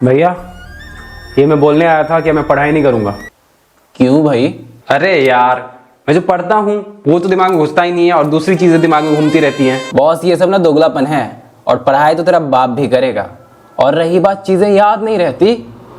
भैया, ये मैं बोलने आया था कि मैं पढ़ाई नहीं करूंगा। क्यों भाई? अरे यार, मैं जो पढ़ता हूँ वो तो दिमाग में घुसता ही नहीं है और दूसरी चीजें दिमाग में घूमती रहती हैं। बॉस, ये सब ना दोगलापन है और पढ़ाई तो तेरा बाप भी करेगा। और रही बात चीजें याद नहीं रहती,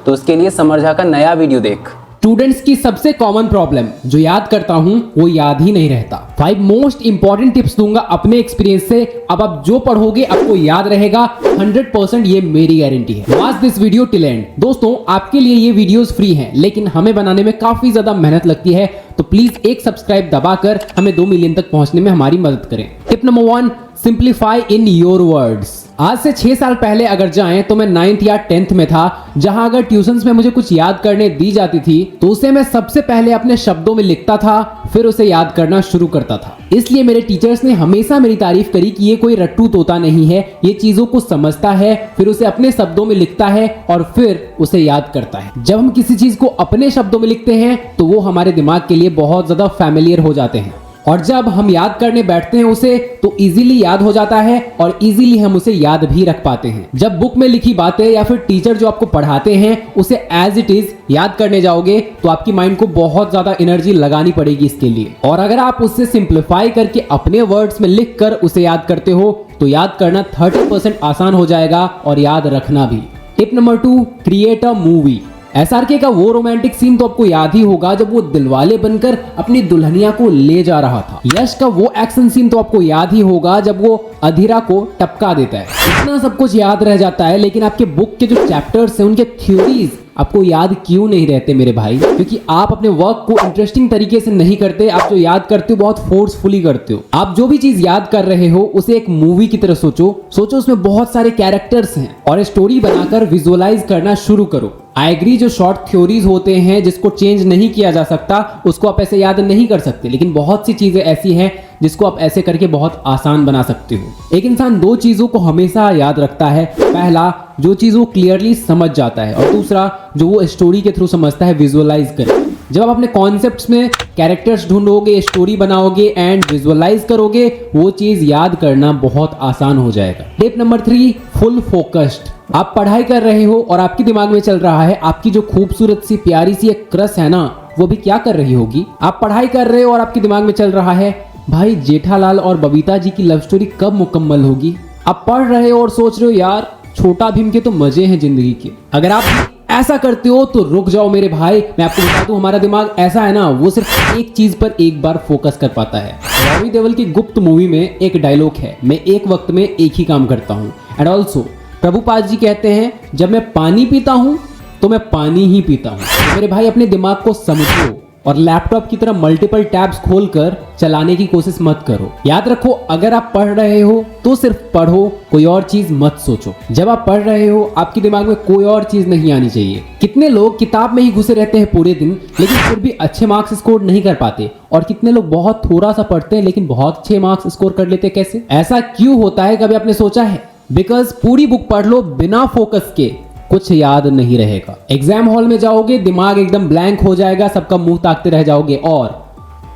तो उसके लिए समरझा का नया वीडियो देख। स्टूडेंट्स की सबसे कॉमन प्रॉब्लम, जो याद करता हूं वो याद ही नहीं रहता। 5 मोस्ट इंपॉर्टेंट टिप्स दूंगा अपने एक्सपीरियंस से। अब आप जो पढ़ोगे आपको याद रहेगा 100%, ये मेरी गारंटी है। Watch this video till and. दोस्तों, आपके लिए ये वीडियोस फ्री हैं, लेकिन हमें बनाने में काफी ज्यादा मेहनत लगती है, तो प्लीज एक सब्सक्राइब दबाकर हमें 2 मिलियन तक पहुंचने में हमारी मदद करें। Tip number 1, simplify in your words. आज से 6 साल पहले अगर जाएं तो मैं 9th या 10th में था, जहां अगर ट्यूशंस में मुझे कुछ याद करने दी जाती थी तो उसे मैं सबसे पहले अपने शब्दों में लिखता था, फिर उसे याद करना शुरू करता था। इसलिए मेरे टीचर्स ने हमेशा मेरी तारीफ करी कि ये कोई रट्टू तोता नहीं है, ये चीजों को समझता है, फिर उसे अपने शब्दों में लिखता है और फिर उसे याद करता है। जब हम किसी चीज को अपने शब्दों में लिखते हैं तो वो हमारे दिमाग के लिए बहुत ज्यादा फैमिलियर हो जाते हैं, और जब हम याद करने बैठते हैं उसे तो इजीली याद हो जाता है और इजीली हम उसे याद भी रख पाते हैं। जब बुक में लिखी बातें या फिर टीचर जो आपको पढ़ाते हैं उसे एज इट इज याद करने जाओगे तो आपकी माइंड को बहुत ज्यादा एनर्जी लगानी पड़ेगी इसके लिए। और अगर आप उससे सिंप्लीफाई करके अपने वर्ड्स में लिख कर उसे याद करते हो तो याद करना 30% आसान हो जाएगा और याद रखना भी। Tip number 2, create a movie. SRK का वो रोमांटिक सीन तो आपको याद ही होगा जब वो दिलवाले बनकर अपनी दुल्हनिया को ले जा रहा था। यश का वो एक्शन सीन तो आपको याद ही होगा जब वो अधीरा को टपका देता है। इतना सब कुछ याद रह जाता है, लेकिन आपके बुक के जो चैप्टर्स हैं उनके थ्योरीज आपको याद क्यों नहीं रहते मेरे भाई? क्योंकि आप अपने वर्क को इंटरेस्टिंग तरीके से नहीं करते। आप जो याद करते हो बहुत फोर्सफुली करते हो। आप जो भी चीज याद कर रहे हो उसे एक मूवी की तरह सोचो उसमें बहुत सारे कैरेक्टर्स हैं और स्टोरी बनाकर विजुअलाइज करना शुरू करो। आई एग्री, जो शॉर्ट थ्योरीज होते हैं जिसको चेंज नहीं किया जा सकता उसको आप ऐसे याद नहीं कर सकते, लेकिन बहुत सी चीजें ऐसी हैं जिसको आप ऐसे करके बहुत आसान बना सकते हो। एक इंसान 2 चीजों को हमेशा याद रखता है। पहला, जो चीज वो क्लियरली समझ जाता है, और दूसरा, जो वो स्टोरी के थ्रू समझता है, विजुअलाइज करे। जब आप अपने कॉन्सेप्ट्स में कैरेक्टर्स ढूंढोगे, स्टोरी बनाओगे एंड विजुअलाइज करोगे, वो चीज याद करना बहुत आसान हो जाएगा। Tip number 3, full focused. आप पढ़ाई कर रहे हो और आपके दिमाग में चल रहा है आपकी जो खूबसूरत सी प्यारी सी एक क्रश है ना, वो भी क्या कर रही होगी। आप पढ़ाई कर रहे हो और आपके दिमाग में चल रहा है भाई जेठालाल और बबीता जी की लव स्टोरी कब मुकम्मल होगी। आप पढ़ रहे हो और सोच रहे हो यार छोटा भीम के तो मजे हैं जिंदगी के। अगर आप ऐसा करते हो तो रुक जाओ मेरे भाई, मैं आपको बता दूं हमारा दिमाग ऐसा है ना, वो सिर्फ एक चीज पर एक बार फोकस कर पाता है। रवि देवल की गुप्त मूवी में एक डायलॉग है, मैं एक वक्त में एक ही काम करता हूँ। एंड ऑल्सो प्रभुपाद जी कहते हैं, जब मैं पानी पीता हूँ तो मैं पानी ही पीता हूँ। तो मेरे भाई अपने दिमाग को समझो और लैपटॉप की तरह मल्टीपल टैब्स खोलकर चलाने की कोशिश मत करो। याद रखो, अगर आप पढ़ रहे हो तो सिर्फ पढ़ो, कोई और चीज मत सोचो। जब आप पढ़ रहे हो आपके दिमाग में कोई और चीज नहीं आनी चाहिए। कितने लोग किताब में ही घुसे रहते हैं पूरे दिन, लेकिन फिर भी अच्छे मार्क्स स्कोर नहीं कर पाते, और कितने लोग बहुत थोड़ा सा पढ़ते हैं लेकिन बहुत अच्छे मार्क्स स्कोर कर लेते। कैसे ऐसा क्यों होता है, कभी आपने सोचा है? बिकॉज पूरी बुक पढ़ लो बिना फोकस के, कुछ याद नहीं रहेगा। एग्जाम हॉल में जाओगे दिमाग एकदम ब्लैंक हो जाएगा, सबका मुंह ताकते रह जाओगे। और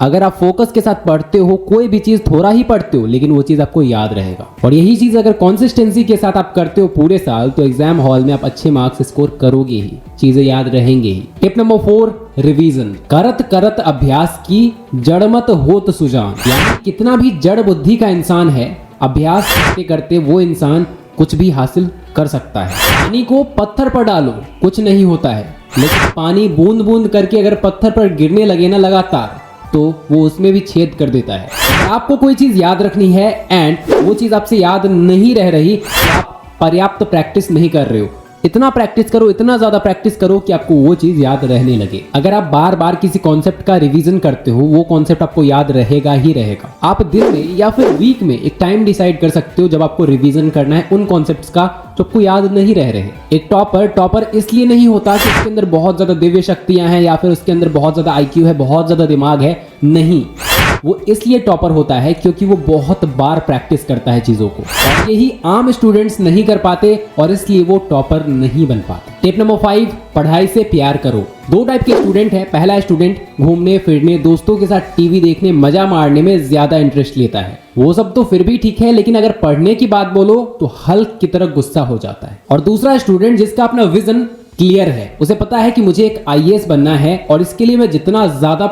अगर आप फोकस के साथ पढ़ते हो, कोई भी चीज थोड़ा ही पढ़ते हो, लेकिन वो चीज आपको याद रहेगा। और यही चीज अगर कंसिस्टेंसी के साथ आप करते हो पूरे साल, तो एग्जाम हॉल में आप अच्छे मार्क्स स्कोर करोगे ही, चीजें याद रहेंगे ही। Tip number 4, revision. करत करत अभ्यास की जड़ मत होत सुजान। यानी कितना भी जड़ बुद्धि का इंसान है, अभ्यास करते करते वो इंसान कुछ भी हासिल कर सकता है। पानी को पत्थर पर डालो, कुछ नहीं होता है, लेकिन पानी बूंद बूंद करके अगर पत्थर पर गिरने लगे ना लगातार, तो वो उसमें भी छेद कर देता है। अगर आपको कोई चीज याद रखनी है एंड वो चीज आपसे याद नहीं रह रही, तो आप पर्याप्त प्रैक्टिस नहीं कर रहे हो। इतना प्रैक्टिस करो, इतना ज्यादा प्रैक्टिस करो कि आपको वो चीज याद रहने लगे। अगर आप बार बार किसी कॉन्सेप्ट का रिवीजन करते हो, वो कॉन्सेप्ट आपको याद रहेगा ही रहेगा। आप दिन में या फिर वीक में एक टाइम डिसाइड कर सकते हो जब आपको रिवीजन करना है उन कॉन्सेप्ट्स का जो आपको याद नहीं रह रहे। एक टॉपर इसलिए नहीं होता कि उसके अंदर बहुत ज्यादा दिव्य शक्तियां हैं या फिर उसके अंदर बहुत ज्यादा IQ है, बहुत ज्यादा दिमाग है। नहीं, वो इसलिए टॉपर होता है क्योंकि वो बहुत बार प्रैक्टिस करता है चीजों को, और यही आम स्टूडेंट्स नहीं कर पाते और इसलिए वो टॉपर नहीं बन पाते। टिप नंबर 5, पढ़ाई से प्यार करो। दो टाइप के स्टूडेंट हैं। पहला स्टूडेंट घूमने फिरने, दोस्तों के साथ टीवी देखने, मजा मारने में ज्यादा इंटरेस्ट लेता है। वो सब तो फिर भी ठीक है, लेकिन अगर पढ़ने की बात बोलो तो हल्क की तरह गुस्सा हो जाता है। और दूसरा स्टूडेंट जिसका अपना विजन क्लियर है, उसे पता है कि मुझे एक IAS बनना है और इसके लिए मैं जितना ज्यादा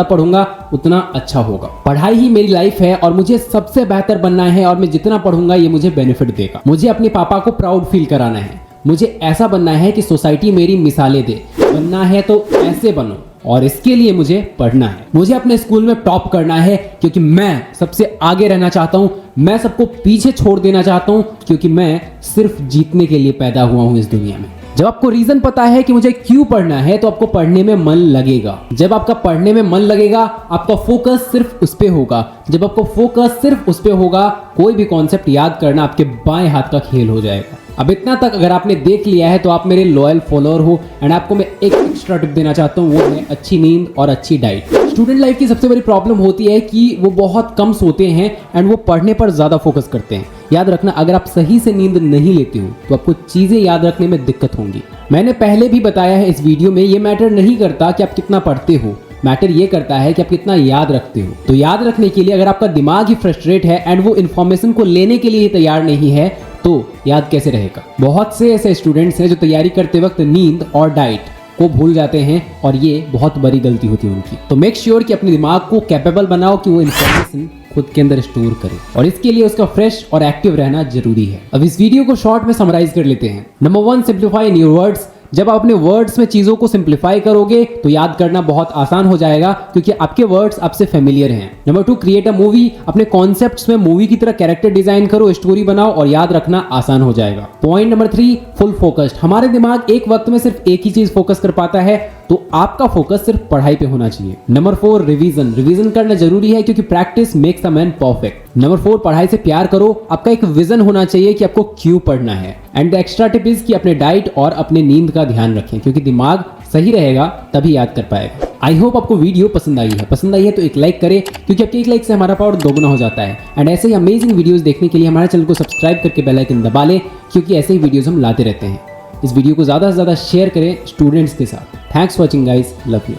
पढ़ूंगा उतना अच्छा होगा। पढ़ाई ही मेरी लाइफ है और मुझे सबसे बेहतर बनना है और मैं जितना पढ़ूंगा ये मुझे बेनिफिट देगा। मुझे अपने पापा को प्राउड फील कराना है। मुझे ऐसा बनना है कि सोसाइटी मेरी मिसालें दे। बनना है तो ऐसे बनो और इसके लिए मुझे पढ़ना है। मुझे अपने स्कूल में टॉप करना है क्योंकि मैं सबसे आगे रहना चाहता हूँ। मैं सबको पीछे छोड़ देना चाहता हूँ क्योंकि मैं सिर्फ जीतने के लिए पैदा हुआ हूँ इस दुनिया में। जब आपको रीजन पता है कि मुझे क्यों पढ़ना है तो आपको पढ़ने में मन लगेगा। जब आपका पढ़ने में मन लगेगा आपका फोकस सिर्फ उस पे होगा। जब आपको फोकस सिर्फ उस पे होगा कोई भी कॉन्सेप्ट याद करना आपके बाएं हाथ का खेल हो जाएगा। अब इतना तक अगर आपने देख लिया है तो आप मेरे लॉयल फॉलोअर हो एंड आपको मैं एक एक्स्ट्रा टिप देना चाहता हूँ, वो है अच्छी नींद और अच्छी डाइट। स्टूडेंट लाइफ की सबसे बड़ी प्रॉब्लम होती है कि वो बहुत कम सोते हैं एंड वो पढ़ने पर ज़्यादा फोकस करते हैं। याद रखना, अगर आप सही से नींद नहीं लेते हो तो आपको चीज़ें याद रखने में दिक्कत होंगी। मैंने पहले भी बताया है इस वीडियो में, ये मैटर नहीं करता कि आप कितना पढ़ते हो, मैटर ये करता है कि आप कितना याद रखते हो। तो याद रखने के लिए अगर आपका दिमाग ही फ्रस्ट्रेट है एंड वो इन्फॉर्मेशन को लेने के लिए ही तैयार नहीं है तो याद कैसे रहेगा। बहुत से ऐसे स्टूडेंट्स हैं जो तैयारी करते वक्त नींद और डाइट को भूल जाते हैं और ये बहुत बड़ी गलती होती है उनकी। तो मेक श्योर कि अपने दिमाग को कैपेबल बनाओ कि वो इन्फॉर्मेशन खुद के अंदर स्टोर करे और इसके लिए उसका फ्रेश और एक्टिव रहना जरूरी है। अब इस वीडियो को शॉर्ट में समराइज कर लेते हैं। Number 1, simplify in your words. जब आप अपने वर्ड्स में चीजों को सिंप्लीफाई करोगे तो याद करना बहुत आसान हो जाएगा क्योंकि आपके वर्ड्स आपसे फेमिलियर हैं। Number 2, create a movie. अपने कॉन्सेप्ट्स में मूवी की तरह कैरेक्टर डिजाइन करो, स्टोरी बनाओ और याद रखना आसान हो जाएगा। Point number 3, full focused. हमारे दिमाग एक वक्त में सिर्फ एक ही चीज फोकस कर पाता है, तो आपका फोकस सिर्फ पढ़ाई पे होना चाहिए। Number 4, revision. रिवीजन करना जरूरी है क्योंकि practice makes a man perfect. Number 4, पढ़ाई से प्यार करो। आपका एक विजन होना चाहिए कि आपको क्यों पढ़ना है। And the extra tip is कि अपने डाइट और अपने नींद का ध्यान रखें क्योंकि दिमाग सही रहेगा तभी याद कर पाएगा। आई होप आपको वीडियो पसंद आई है। पसंद आई है तो एक लाइक करें क्योंकि आपके एक लाइक से हमारा पावर दोगुना हो जाता है। एंड ऐसे ही अमेजिंग वीडियोस देखने के लिए हमारे चैनल को सब्सक्राइब करके बेल आइकन दबा लें क्योंकि ऐसे ही वीडियोस हम लाते रहते हैं। इस वीडियो को ज़्यादा से ज़्यादा शेयर करें स्टूडेंट्स के साथ। Thanks for watching guys, love you.